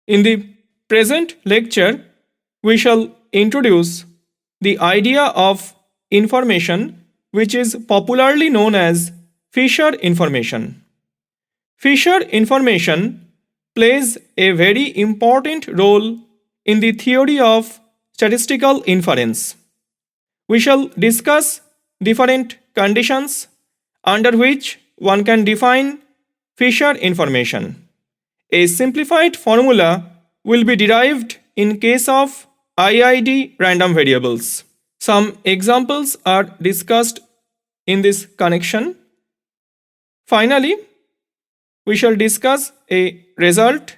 In the present lecture, we shall introduce the idea of information, which is popularly known as Fisher information. Fisher information plays a very important role in the theory of statistical inference. We shall discuss different conditions under which one can define Fisher information. A simplified formula will be derived in case of IID random variables. Some examples are discussed in this connection. Finally, we shall discuss a result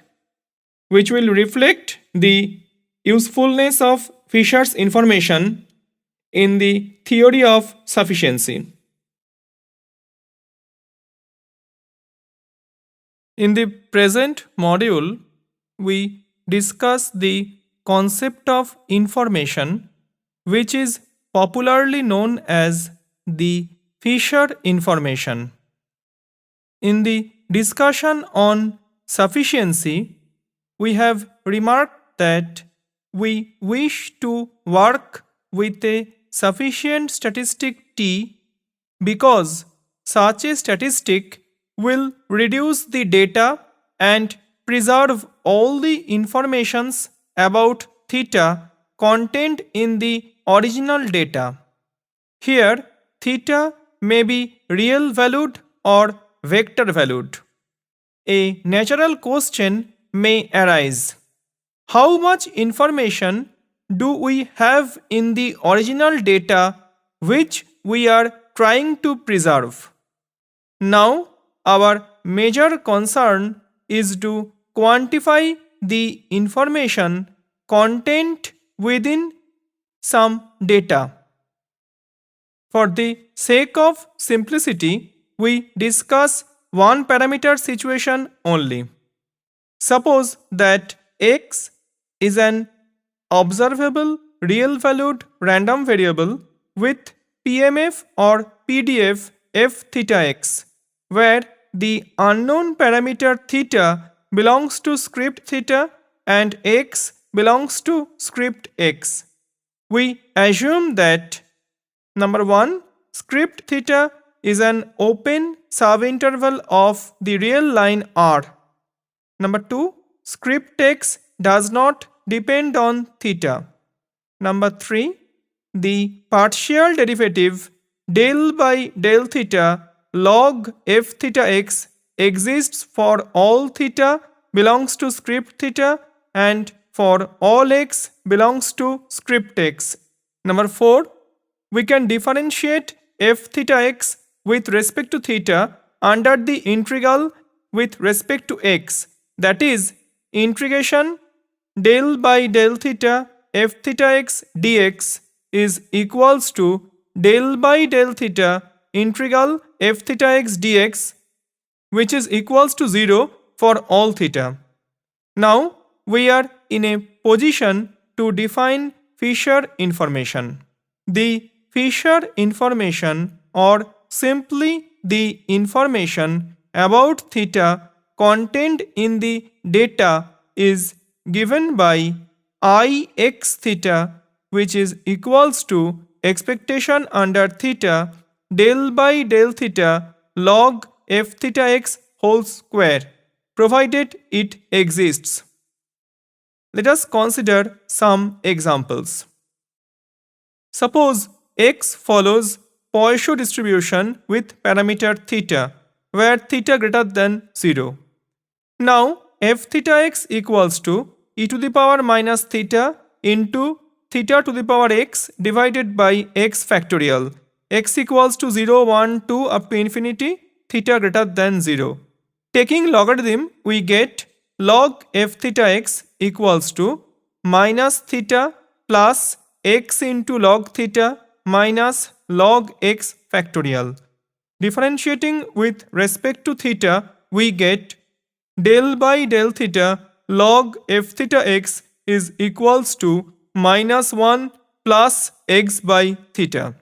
which will reflect the usefulness of Fisher's information in the theory of sufficiency. In the present module, we discuss the concept of information, which is popularly known as the Fisher information. In the discussion on sufficiency, we have remarked that we wish to work with a sufficient statistic T because such a statistic will reduce the data and preserve all the informations about theta contained in the original data. Here, theta may be real valued or vector valued. A natural question may arise: how much information do we have in the original data which we are trying to preserve? Now, our major concern is to quantify the information contained within some data. For the sake of simplicity, we discuss one parameter situation only. Suppose that x is an observable real-valued random variable with PMF or PDF f theta x, where the unknown parameter theta belongs to script theta and x belongs to script x. We assume that number 1, script theta is an open subinterval of the real line R. Number 2, script x does not depend on theta. Number 3, the partial derivative del by del theta log f theta x exists for all theta belongs to script theta and for all x belongs to script x. Number 4, we can differentiate f theta x with respect to theta under the integral with respect to x, that is, integration del by del theta f theta x dx is equals to del by del theta integral f theta x dx, which is equals to 0 for all theta. Now we are in a position to define Fisher information. The Fisher information, or simply the information about theta contained in the data, is given by I x theta, which is equals to expectation under theta del by del theta log f theta x whole square, provided it exists. Let us consider some examples. Suppose x follows Poisson distribution with parameter theta, where theta greater than 0. Now f theta x equals to e to the power minus theta into theta to the power x divided by x factorial. X equals to 0, 1, 2 up to infinity, theta greater than 0. Taking logarithm, we get log f theta x equals to minus theta plus x into log theta minus log x factorial. Differentiating with respect to theta, we get del by del theta log f theta x is equals to minus 1 plus x by theta.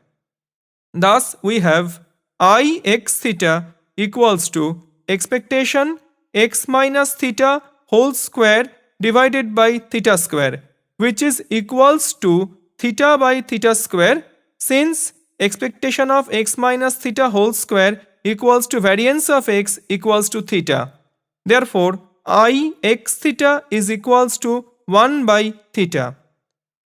Thus, we have I x theta equals to expectation x minus theta whole square divided by theta square, which is equals to theta by theta square, since expectation of x minus theta whole square equals to variance of x equals to theta. Therefore, I x theta is equals to 1 by theta.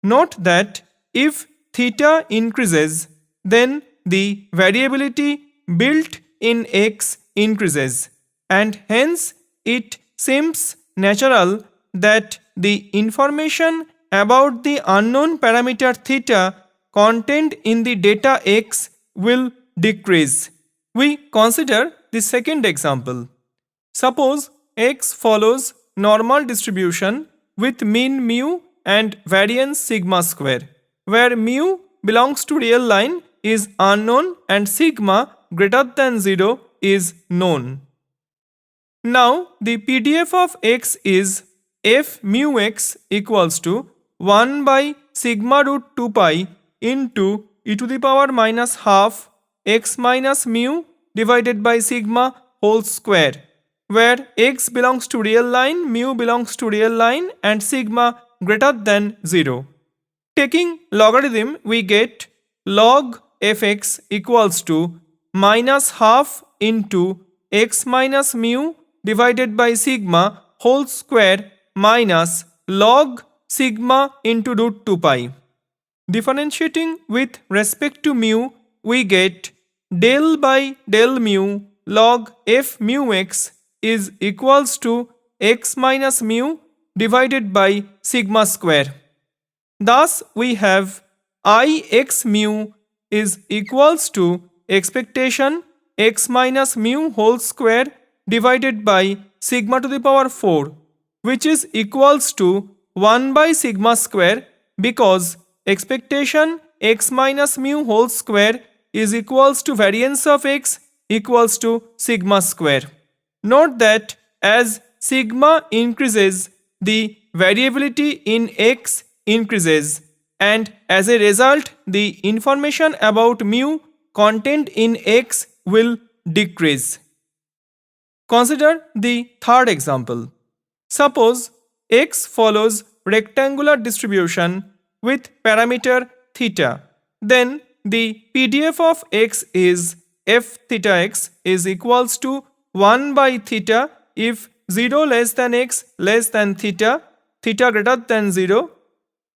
Note that if theta increases, then the variability built in x increases, and hence it seems natural that the information about the unknown parameter theta contained in the data x will decrease. We consider the second example. Suppose x follows normal distribution with mean mu and variance sigma square, where mu belongs to real line is unknown and sigma greater than 0 is known. Now the PDF of x is f mu x equals to 1 by sigma root 2 pi into e to the power minus half x minus mu divided by sigma whole square, where x belongs to real line, mu belongs to real line and sigma greater than 0. Taking logarithm, we get log fx equals to minus half into x minus mu divided by sigma whole square minus log sigma into root 2 pi. Differentiating with respect to mu, we get del by del mu log f mu x is equals to x minus mu divided by sigma square. Thus, we have I x mu is equals to expectation x minus mu whole square divided by sigma to the power 4, which is equals to 1 by sigma square, because expectation x minus mu whole square is equals to variance of x equals to sigma square. Note that as sigma increases, the variability in x increases, and as a result the information about mu contained in x will decrease. Consider the third example. Suppose x follows rectangular distribution with parameter theta, then the PDF of x is f theta x is equals to 1 by theta if 0 less than x less than theta, theta greater than 0.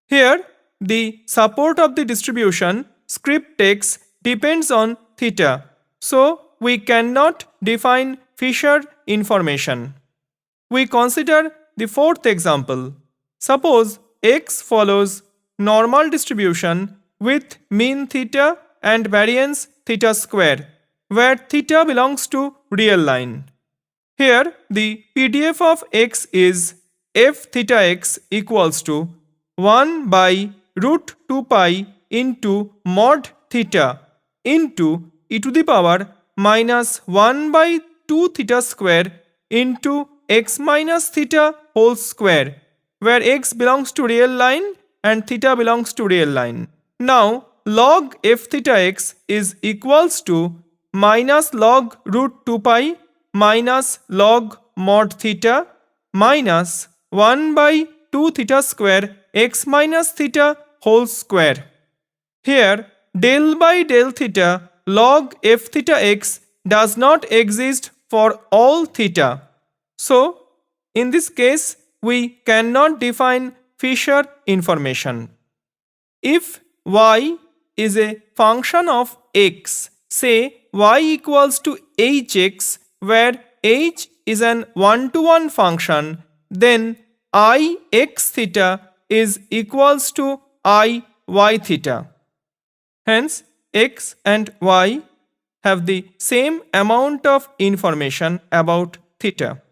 Here the support of the distribution script x depends on theta, so we cannot define Fisher information. We consider the fourth example. Suppose x follows normal distribution with mean theta and variance theta square, where theta belongs to real line. Here the PDF of x is f theta x equals to 1 by root 2 pi into mod theta into e to the power minus 1 by 2 theta square into x minus theta whole square, where x belongs to real line and theta belongs to real line. Now log f theta x is equals to minus log root 2 pi minus log mod theta minus 1 by 2 theta square x minus theta whole square. Here del by del theta log f theta x does not exist for all theta. So, in this case, we cannot define Fisher information. If y is a function of x, say y equals to hx, where h is an one-to-one function, then I x theta is equals to I y theta. Hence, x and y have the same amount of information about theta.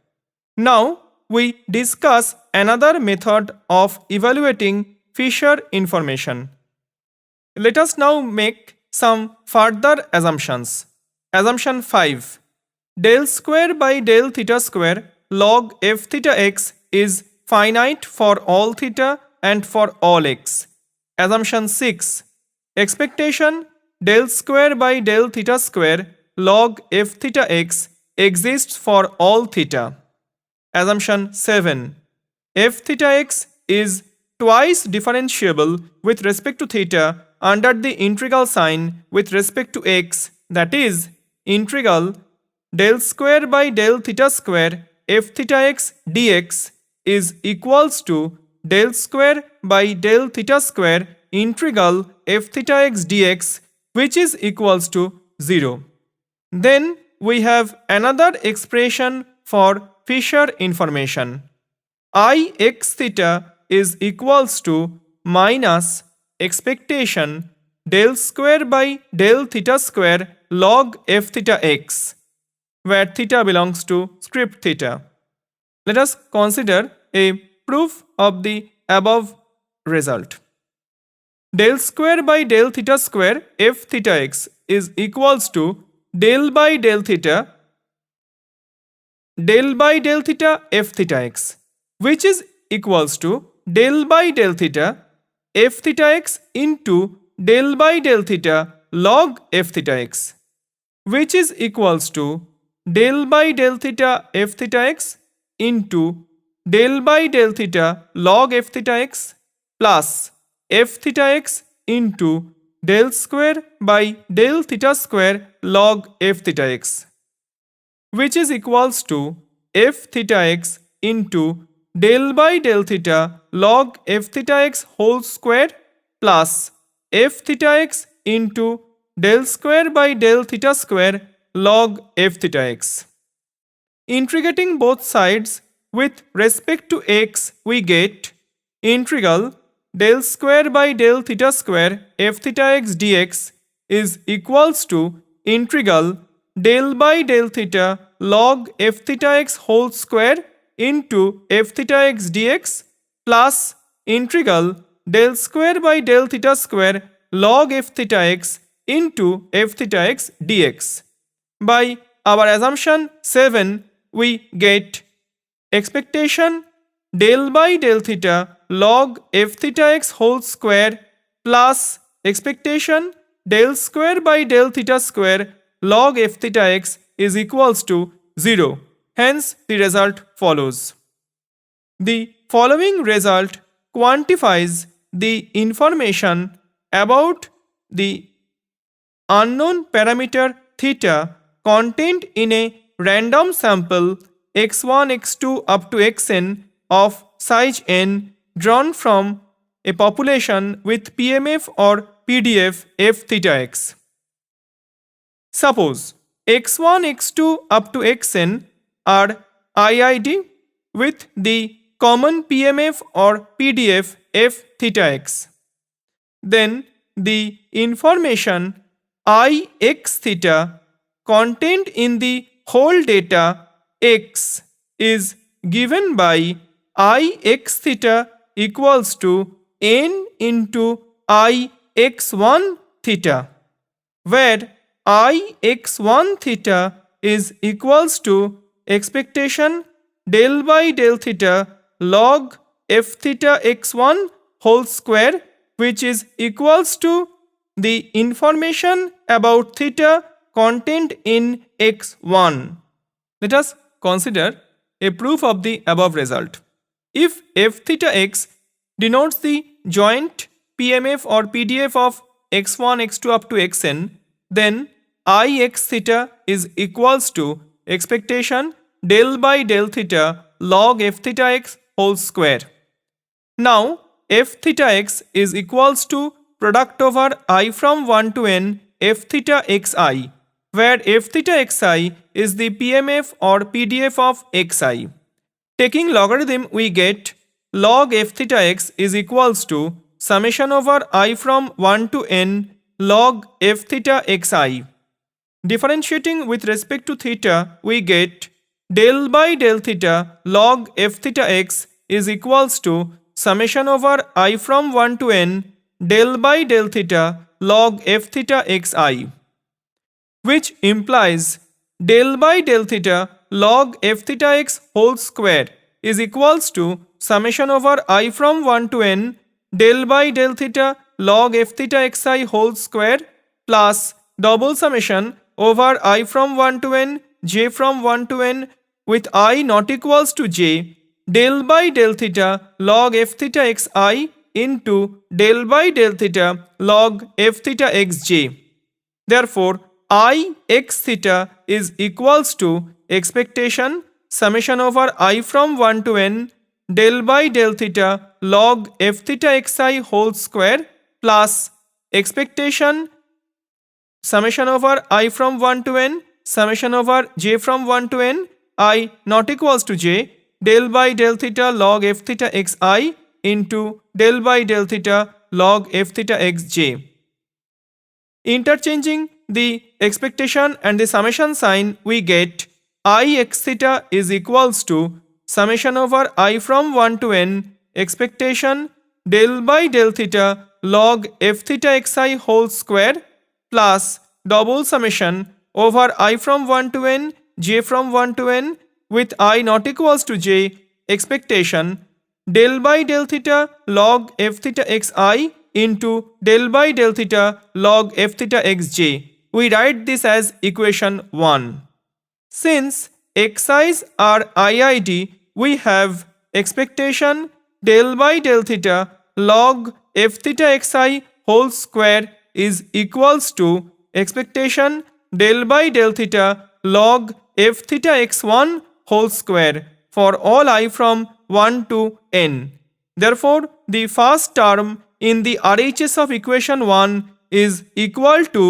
Now, we discuss another method of evaluating Fisher information. Let us now make some further assumptions. Assumption 5. Del square by del theta square log f theta x is finite for all theta and for all x. Assumption 6. Expectation del square by del theta square log f theta x exists for all theta. Assumption 7. f theta x is twice differentiable with respect to theta under the integral sign with respect to x, that is integral del square by del theta square f theta x dx is equals to del square by del theta square integral f theta x dx, which is equals to 0. Then we have another expression for Fisher information. I x theta is equals to minus expectation del square by del theta square log f theta x, where theta belongs to script theta. Let us consider a proof of the above result. Del square by del theta square f theta x is equals to del by del theta f theta x, which is equals to del by del theta f theta x into del by del theta log f theta x, which is equals to del by del theta f theta x into del by del theta log f theta x plus f theta x into del square by del theta square log f theta x, which is equals to f theta x into del by del theta log f theta x whole square plus f theta x into del square by del theta square log f theta x. Integrating both sides with respect to x, we get integral del square by del theta square f theta x dx is equals to integral del by del theta log f theta x whole square into f theta x dx plus integral del square by del theta square log f theta x into f theta x dx. By our assumption 7, we get expectation del by del theta log f theta x whole square plus expectation del square by del theta square log f theta x is equals to 0. Hence, the result follows. The following result quantifies the information about the unknown parameter theta contained in a random sample x1, x2 up to xn of size n drawn from a population with PMF or PDF f theta x. Suppose x1, x2 up to xn are IID with the common PMF or PDF f theta x. Then the information I x theta contained in the whole data x is given by I x theta equals to n into I x1 theta, where I x1 theta is equals to expectation del by del theta log f theta x1 whole square, which is equals to the information about theta contained in x1. Let us consider a proof of the above result. If f theta x denotes the joint PMF or PDF of x1, x2 up to xn, then I x theta is equals to expectation del by del theta log f theta x whole square. Now f theta x is equals to product over I from 1 to n f theta xi, where f theta xi is the PMF or PDF of xi. Taking logarithm, we get log f theta x is equals to summation over I from 1 to n log f theta xi. Differentiating with respect to theta, we get del by del theta log f theta x is equals to summation over I from 1 to n del by del theta log f theta xi, which implies del by del theta log f theta x whole square is equals to summation over I from 1 to n del by del theta log f theta xi whole square plus double summation over I from 1 to n j from 1 to n with I not equals to j del by del theta log f theta xi into del by del theta log f theta xj. Therefore, I x theta is equals to expectation summation over I from 1 to n del by del theta log f theta xi whole square plus expectation summation over I from 1 to n summation over j from 1 to n I not equals to j del by del theta log f theta xi into del by del theta log f theta xj. Interchanging the expectation and the summation sign, we get I x theta is equals to summation over I from 1 to n expectation del by del theta log f theta xi whole square plus double summation over I from 1 to n j from 1 to n with I not equals to j expectation del by del theta log f theta xi into del by del theta log f theta xj. We write this as equation 1. Since xi's are IID, we have expectation del by del theta log f theta xi whole square is equals to expectation del by del theta log f theta x1 whole square for all I from 1 to n. Therefore, the first term in the RHS of equation 1 is equal to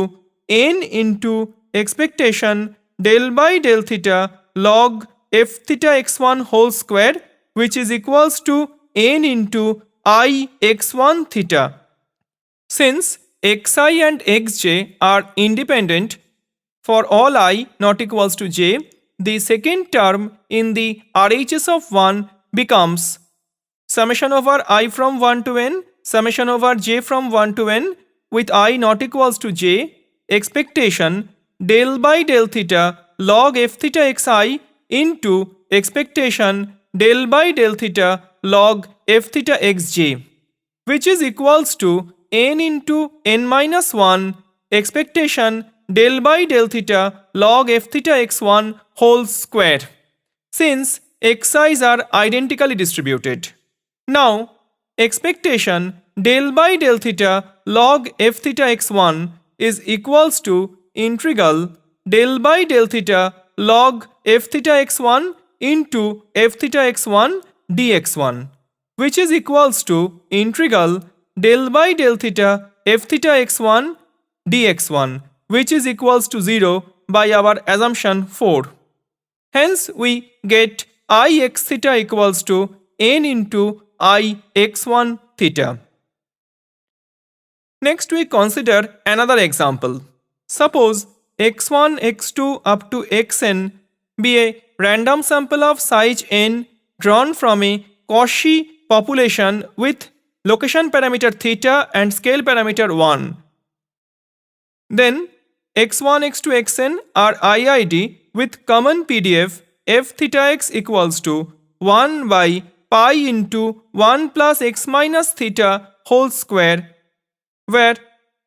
n into expectation del by del theta log f theta x1 whole square, which is equals to n into I x1 theta. Since xi and xj are independent for all I not equals to j, the second term in the RHS of 1 becomes summation over I from 1 to n summation over j from 1 to n with I not equals to j expectation del by del theta log f theta xi into expectation del by del theta log f theta xj, which is equals to n into n minus 1 expectation del by del theta log f theta x1 whole square, since xi's are identically distributed. Now, expectation del by del theta log f theta x1 is equals to integral del by del theta log f theta x1 into f theta x1 dx1, which is equals to integral del by del theta f theta x1 dx1, which is equals to 0 by our assumption 4. Hence, we get I x theta equals to n into I x1 theta. Next, we consider another example. Suppose x1, x2 up to xn be a random sample of size n drawn from a Cauchy population with location parameter theta and scale parameter 1. Then x1, x2, xn are IID with common PDF f theta x equals to 1 by pi into 1 plus x minus theta whole square, where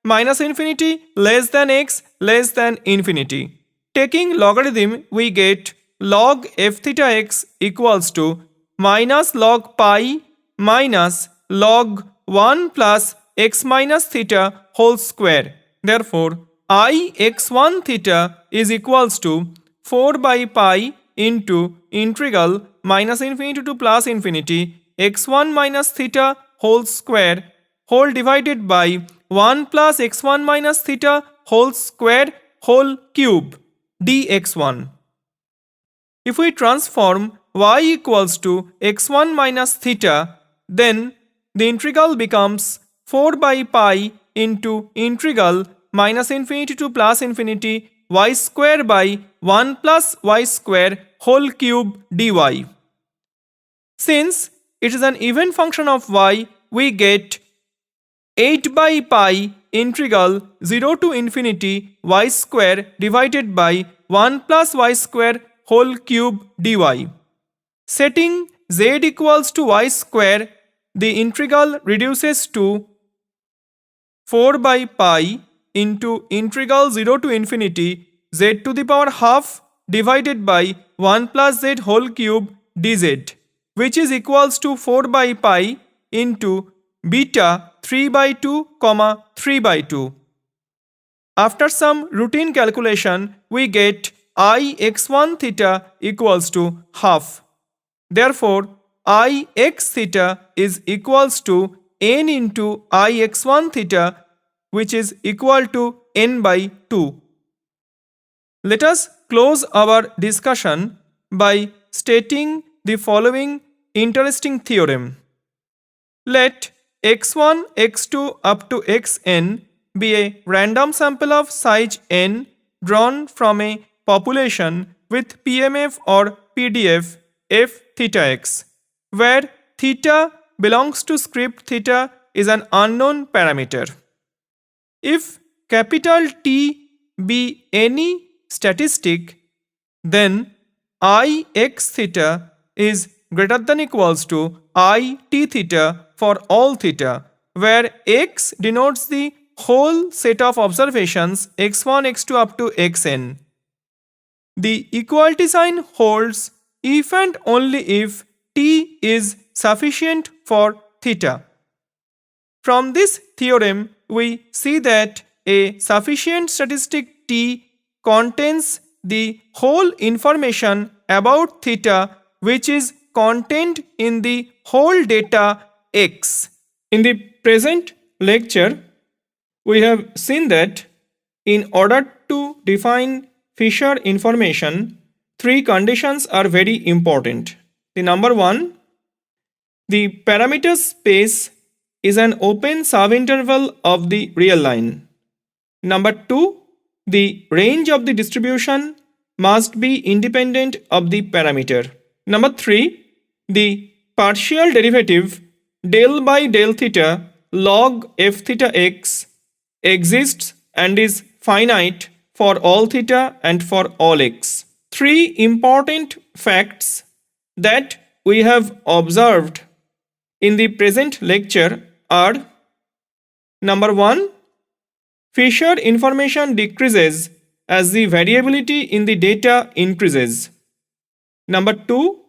minus infinity less than x less than infinity. Taking logarithm, we get log f theta x equals to minus log pi minus log 1 plus x minus theta whole square. Therefore, I x1 theta is equals to 4 by pi into integral minus infinity to plus infinity x1 minus theta whole square whole divided by 1 plus x1 minus theta whole square whole cube dx1. If we transform y equals to x1 minus theta, then the integral becomes 4 by pi into integral minus infinity to plus infinity y square by 1 plus y square whole cube dy. Since it is an even function of y, we get 8 by pi integral 0 to infinity y square divided by 1 plus y square whole cube dy. Setting z equals to y square, the integral reduces to 4 by pi into integral 0 to infinity z to the power half divided by 1 plus z whole cube dz. which is equals to 4 by pi into beta 3 by 2, 3 by 2. After some routine calculation, we get I x1 theta equals to half. Therefore, I x theta is equals to n into I x1 theta, which is equal to n by 2. Let us close our discussion by stating the following interesting theorem. Let x1, x2 up to xn be a random sample of size n drawn from a population with PMF or PDF f theta x, where theta belongs to script theta is an unknown parameter. If capital T be any statistic, then I x theta is greater than equals to I t theta for all theta, where x denotes the whole set of observations x1, x2 up to xn. The equality sign holds if and only if t is sufficient for theta. From this theorem, we see that a sufficient statistic t contains the whole information about theta which is contained in the whole data x. In the present lecture, we have seen that in order to define Fisher information, three conditions are very important. The number one, the parameter space is an open subinterval of the real line. Number two, the range of the distribution must be independent of the parameter. Number three, the partial derivative del by del theta log f theta x exists and is finite for all theta and for all x. Three important facts that we have observed in the present lecture are: number one, Fisher information decreases as the variability in the data increases. Number two,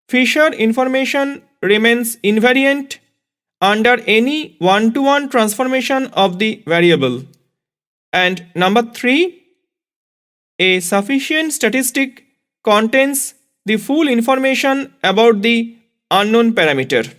Fisher information remains invariant under any one-to-one transformation of the variable. And number three, a sufficient statistic contains the full information about the unknown parameter.